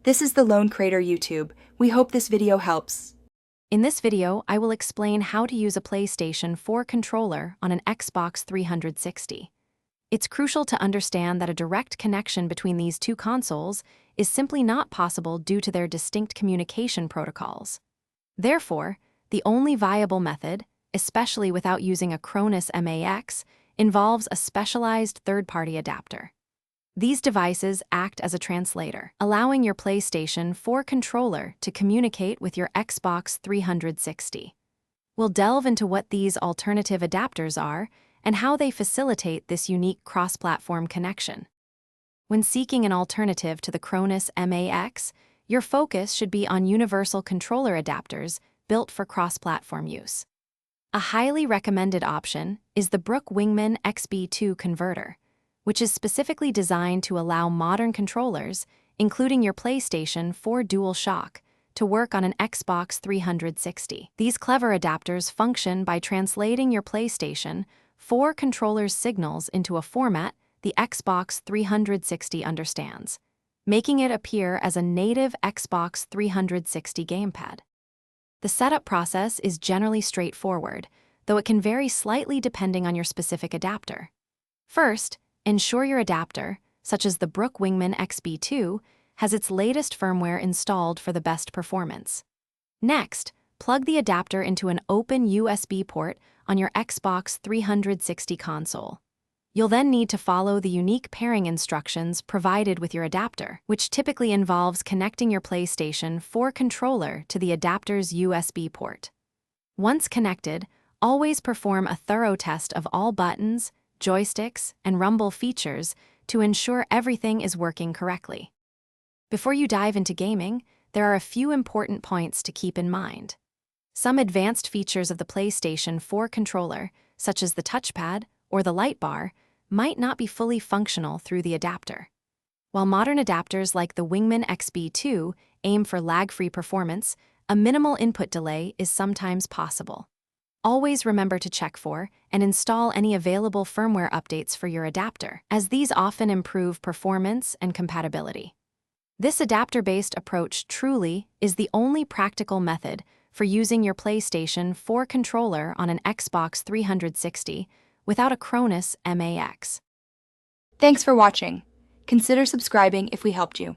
This is the Lone Crater YouTube. We hope this video helps. In this video, I will explain how to use a PlayStation 4 controller on an Xbox 360. It's crucial to understand that a direct connection between these two consoles is simply not possible due to their distinct communication protocols. Therefore, the only viable method, especially without using a CronusMax, involves a specialized third-party adapter. These devices act as a translator, allowing your PlayStation 4 controller to communicate with your Xbox 360. We'll delve into what these alternative adapters are and how they facilitate this unique cross-platform connection. When seeking an alternative to the CronusMax, your focus should be on universal controller adapters built for cross-platform use. A highly recommended option is the Brook Wingman XB2 converter, which is specifically designed to allow modern controllers, including your PlayStation 4 DualShock, to work on an Xbox 360. These clever adapters function by translating your PlayStation 4 controller's signals into a format the Xbox 360 understands, making it appear as a native Xbox 360 gamepad. The setup process is generally straightforward, though it can vary slightly depending on your specific adapter. First, ensure your adapter, such as the Brook Wingman XB2, has its latest firmware installed for the best performance. Next, plug the adapter into an open USB port on your Xbox 360 console. You'll then need to follow the unique pairing instructions provided with your adapter, which typically involves connecting your PlayStation 4 controller to the adapter's USB port. Once connected, always perform a thorough test of all buttons, joysticks, and rumble features to ensure everything is working correctly. Before you dive into gaming, there are a few important points to keep in mind. Some advanced features of the PlayStation 4 controller, such as the touchpad or the light bar, might not be fully functional through the adapter. While modern adapters like the Wingman XB2 aim for lag-free performance, a minimal input delay is sometimes possible. Always remember to check for and install any available firmware updates for your adapter, as these often improve performance and compatibility. This adapter-based approach truly is the only practical method for using your PlayStation 4 controller on an Xbox 360 without a CronusMax. Thanks for watching. Consider subscribing if we helped you.